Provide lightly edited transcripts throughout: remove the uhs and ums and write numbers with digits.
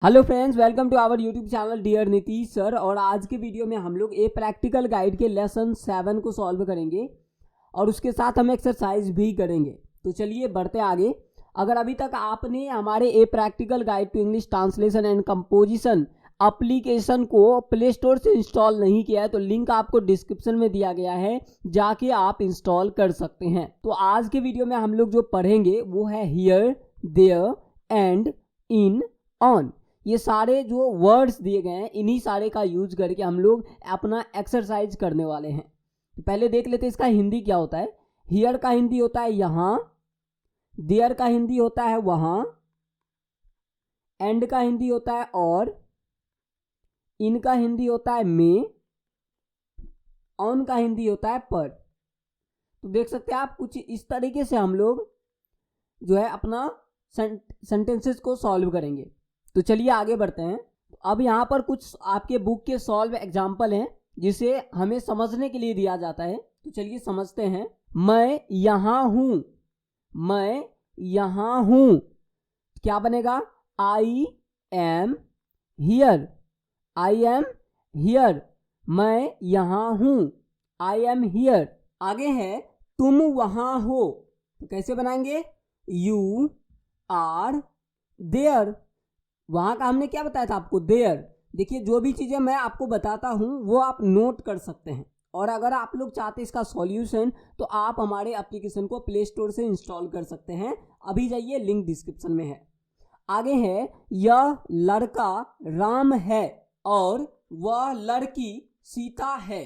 Hello friends, welcome to our YouTube channel dear Nitish sir. और आज के वीडियो में हम लोग ए प्रैक्टिकल गाइड के लेसन 7 को सॉल्व करेंगे और उसके साथ हम एक्सरसाइज भी करेंगे। तो चलिए बढ़ते आगे। अगर अभी तक आपने हमारे a practical guide to English translation and composition application को प्ले स्टोर से इंस्टॉल नहीं किया है तो लिंक आपको डिस्क्रिप्शन में दिया गया है, जाके आप इंस्टॉल कर सकते हैं। तो आज के वीडियो में हम लोग जो पढ़ेंगे वो है here, there and, in, on. ये सारे जो वर्ड्स दिए गए हैं इन्हीं सारे का यूज करके हम लोग अपना एक्सरसाइज करने वाले हैं। तो पहले देख लेते हैं इसका हिंदी क्या होता है। हियर का हिंदी होता है यहाँ, देयर का हिंदी होता है वहाँ, एंड का हिंदी होता है और, इन का हिंदी होता है में, ऑन का हिंदी होता है पर। तो देख सकते हैं आप, कुछ इस तरीके से हम लोग जो है अपना सेंटेंसेस को सॉल्व करेंगे। तो चलिए आगे बढ़ते हैं। तो अब यहाँ पर कुछ आपके बुक के सॉल्व एग्जाम्पल हैं जिसे हमें समझने के लिए दिया जाता है। तो चलिए समझते हैं। मैं यहाँ हूँ, मैं यहाँ हूँ, क्या बनेगा? I am here, I am here, मैं यहाँ हूँ, आई एम हियर। आगे है तुम वहाँ हो, तो कैसे बनाएंगे? You are there. वहां का हमने क्या बताया था आपको? देयर। देखिए, जो भी चीजें मैं आपको बताता हूं वो आप नोट कर सकते हैं, और अगर आप लोग चाहते हैं इसका सॉल्यूशन तो आप हमारे एप्लीकेशन को प्ले स्टोर से इंस्टॉल कर सकते हैं। अभी जाइए, लिंक डिस्क्रिप्शन में है। आगे है यह लड़का राम है और वह लड़की सीता है।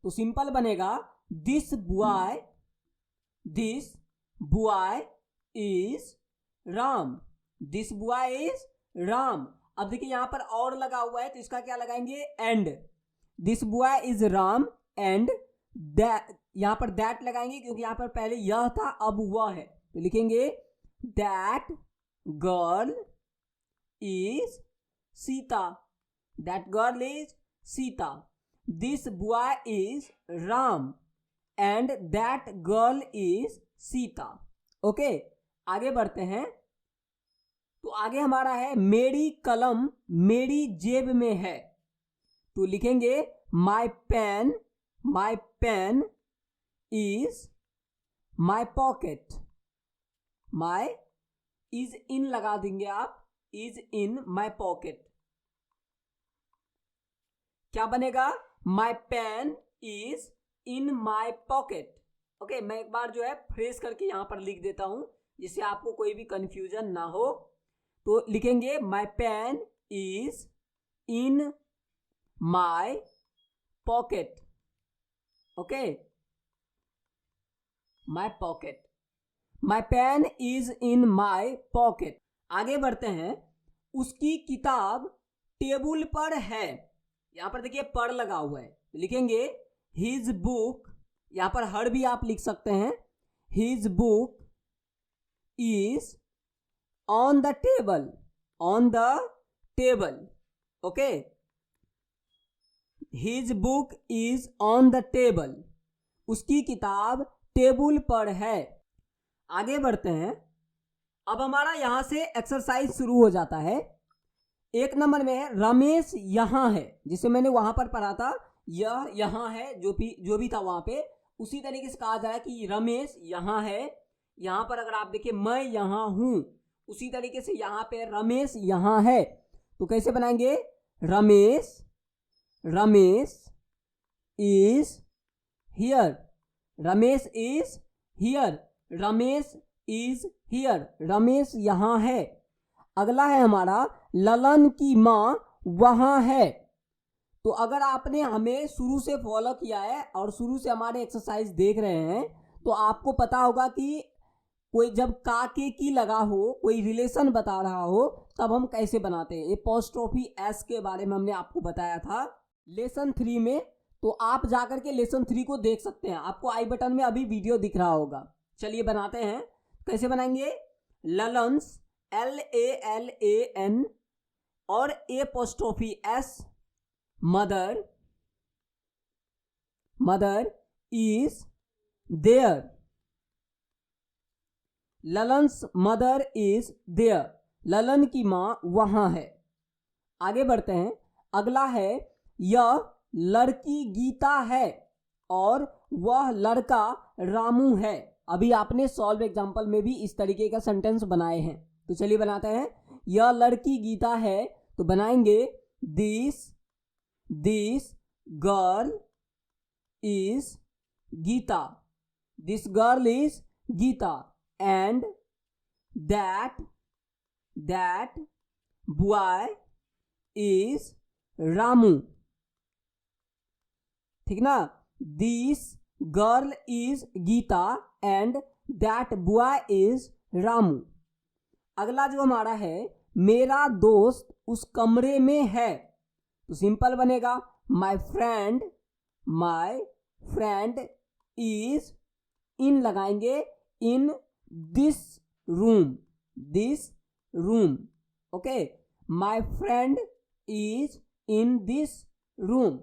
तो सिंपल बनेगा this boy is Ram, this boy is Ram. अब देखिए यहां पर और लगा हुआ है तो इसका क्या लगाएंगे? And. This boy is Ram and that, यहां पर दैट लगाएंगे क्योंकि यहां पर पहले यह था अब वह है, तो लिखेंगे that girl is Sita, that girl is Sita. This boy is Ram and that girl is Sita. Okay, आगे बढ़ते हैं। तो आगे हमारा है मेरी कलम मेरी जेब में है, तो लिखेंगे my pen is my pocket, my is in लगा देंगे आप, इज इन माई पॉकेट। क्या बनेगा? My pen is in my pocket. Okay, मैं एक बार जो है फ्रेश करके यहां पर लिख देता हूं जिससे आपको कोई भी कंफ्यूजन ना हो। तो लिखेंगे my pen is in my pocket. Okay, my pocket, my pen is in my pocket. आगे बढ़ते हैं। उसकी किताब टेबल पर है, यहां पर देखिए पर लगा हुआ है, लिखेंगे हिज बुक, यहां पर हर भी आप लिख सकते हैं, his book is on the table, on the table. Okay, his book is on the table, उसकी किताब टेबल पर है। आगे बढ़ते हैं। अब हमारा यहां से एक्सरसाइज शुरू हो जाता है। एक नंबर में है रमेश यहां है, जिसे मैंने वहां पर पढ़ा था, यह यहां है, जो भी था वहां पे उसी तरीके से कहा जा रहा है कि रमेश यहां है। यहां पर अगर आप देखिए मैं यहां हूं, उसी तरीके से यहां पे रमेश यहां है, तो कैसे बनाएंगे? Ramesh is here, Ramesh is here, Ramesh is here, Ramesh यहां है। अगला है हमारा ललन की मां वहां है। तो अगर आपने हमें शुरू से फॉलो किया है और शुरू से हमारे एक्सरसाइज देख रहे हैं तो आपको पता होगा कि कोई जब का के की लगा हो, कोई रिलेशन बता रहा हो, तब हम कैसे बनाते हैं। एपोस्ट्रोफी एस के बारे में हमने आपको बताया था लेसन 3 में, तो आप जाकर के लेसन 3 को देख सकते हैं, आपको आई बटन में अभी वीडियो दिख रहा होगा। चलिए बनाते हैं। कैसे बनाएंगे? ललन्स LALAN और apostrophe s, mother is there, Lalan's mother is there, Lalan की मां वहां है। आगे बढ़ते हैं। अगला है यह लड़की गीता है और वह लड़का रामू है। अभी आपने सॉल्व एग्जाम्पल में भी इस तरीके का सेंटेंस बनाए हैं, तो चलिए बनाते हैं। यह लड़की गीता है तो बनाएंगे this girl is Geeta, this girl is Geeta and that boy is Ramu. ठीक ना, this girl is Geeta and that boy is Ramu. अगला जो हमारा है, मेरा दोस्त उस कमरे में है, तो सिंपल बनेगा माय फ्रेंड इज, इन लगाएंगे, in this room. Okay, my friend is in this room.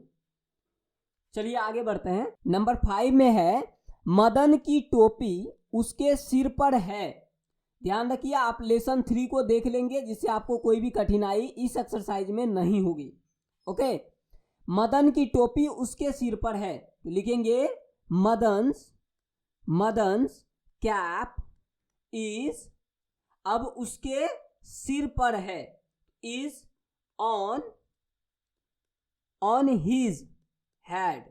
चलिए आगे बढ़ते हैं। नंबर 5 में है मदन की टोपी उसके सिर पर है। ध्यान रखिए, आप लेसन 3 को देख लेंगे जिससे आपको कोई भी कठिनाई इस एक्सरसाइज में नहीं होगी। ओके, मदन की टोपी उसके सिर पर है तो लिखेंगे मदन्स कैप इज, अब उसके सिर पर है, is on his head,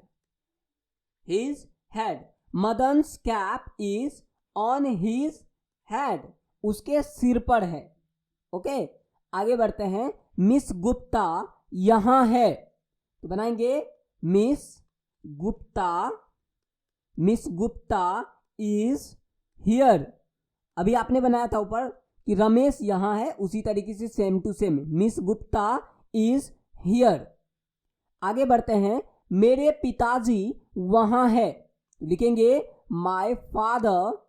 Madan's cap is on his head, उसके सिर पर है। ओके, आगे बढ़ते हैं। मिस गुप्ता यहां है तो बनाएंगे मिस गुप्ता इज हियर। अभी आपने बनाया था ऊपर कि रमेश यहां है, उसी तरीके से same to same miss Gupta is here. आगे बढ़ते हैं। मेरे पिताजी वहां है तो लिखेंगे माय फादर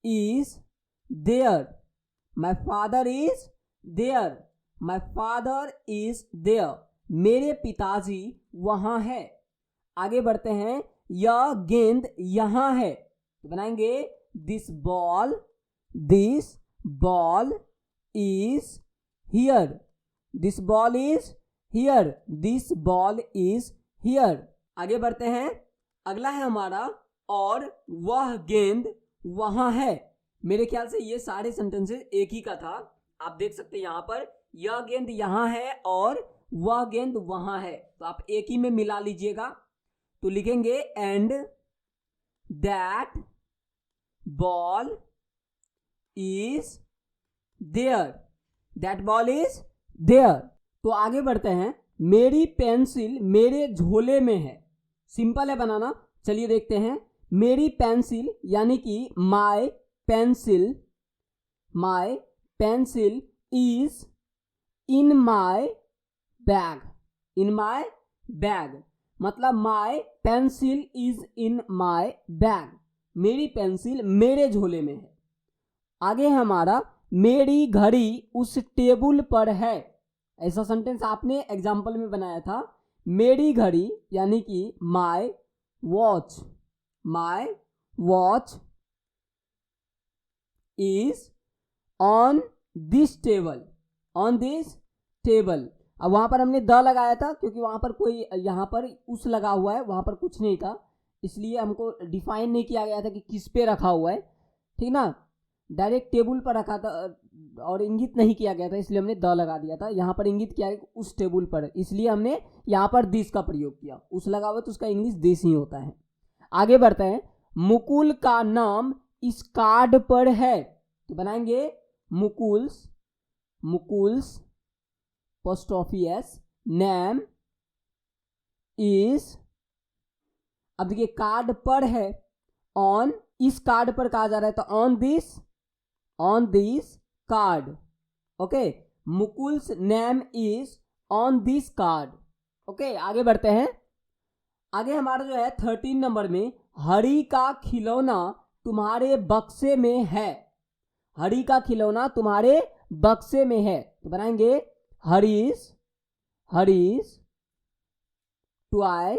इज देयर, मेरे पिताजी वहां है। आगे बढ़ते हैं। यह गेंद यहां है तो बनाएंगे दिस बॉल इज हियर, आगे बढ़ते हैं। अगला है हमारा और वह गेंद वहां है। मेरे ख्याल से ये सारे सेंटेंसेस एक ही का था। आप देख सकते हैं यहां पर यह गेंद यहां है और वह गेंद वहां है, तो आप एक ही में मिला लीजिएगा। तो लिखेंगे and that ball is there, तो आगे बढ़ते हैं। मेरी पेंसिल मेरे झोले में है, सिंपल है बनाना। चलिए देखते हैं। मेरी पेंसिल यानी कि my pencil is in my bag, मतलब my pencil is in my bag, मेरी पेंसिल मेरे झोले में है। आगे हमारा मेरी घड़ी उस टेबल पर है। ऐसा सेंटेंस आपने एग्जाम्पल में बनाया था। मेरी घड़ी यानी कि my watch is on this table, अब वहां पर हमने द लगाया था क्योंकि वहां पर कोई, यहां पर उस लगा हुआ है, वहां पर कुछ नहीं था, इसलिए हमको डिफाइन नहीं किया गया था कि किस पे रखा हुआ है। ठीक ना, डायरेक्ट टेबल पर रखा था और इंगित नहीं किया गया था, इसलिए हमने द लगा दिया था। यहाँ पर इंगित किया उस टेबल पर, इसलिए हमने यहाँ पर दिस का प्रयोग किया। उस लगा हुआ तो उसका इंग्लिश दिस ही होता है। आगे बढ़ते हैं। मुकुल का नाम इस कार्ड पर है तो बनाएंगे Mukul's post office name is, अब देखिए कार्ड पर है, ऑन, इस कार्ड पर कहा जा रहा है तो on this card. Okay, Mukul's name is on this card. Okay, आगे बढ़ते हैं। आगे हमारा जो है 13 नंबर में, हरी का खिलौना तुम्हारे बक्से में है, हरी का खिलौना तुम्हारे बक्से में है तो बनाएंगे हरीज टॉय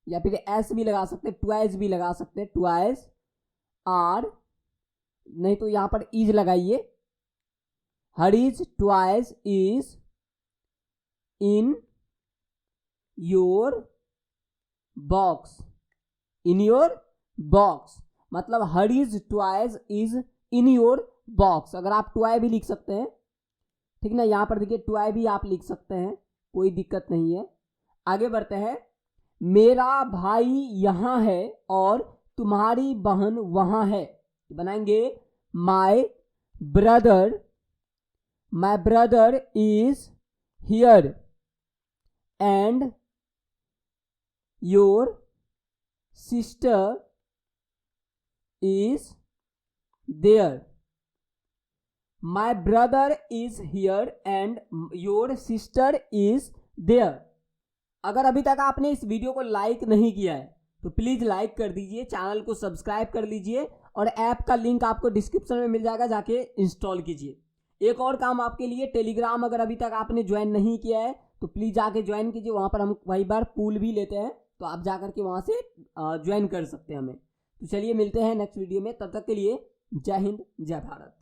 या फिर एस भी लगा सकते हैं, ट्वाइस भी लगा सकते हैं, ट्वाइस आर, नहीं तो यहां पर इज लगाइए, her is twice is in your box, in your box, मतलब her is twice is in your box. अगर आप ट्वाई भी लिख सकते हैं, ठीक ना, यहां पर देखिए ट्वाई भी आप लिख सकते हैं, कोई दिक्कत नहीं है। आगे बढ़ते हैं, मेरा भाई यहां है और तुम्हारी बहन वहां है, बनाएंगे my brother is here and your sister is there. My brother is here and your sister is there. अगर अभी तक आपने इस वीडियो को लाइक नहीं किया है तो प्लीज लाइक कर दीजिए, चैनल को सब्सक्राइब कर लीजिए और ऐप का लिंक आपको डिस्क्रिप्शन में मिल जाएगा, जाके इंस्टॉल कीजिए। एक और काम आपके लिए, टेलीग्राम अगर अभी तक आपने ज्वाइन नहीं किया है तो प्लीज जाके ज्वाइन कीजिए, वहां पर हम कई बार पूल भी लेते हैं, तो आप जाकर के वहां से ज्वाइन कर सकते हैं हमें। तो चलिए मिलते हैं नेक्स्ट वीडियो में, तब तक के लिए जय हिंद जय भारत।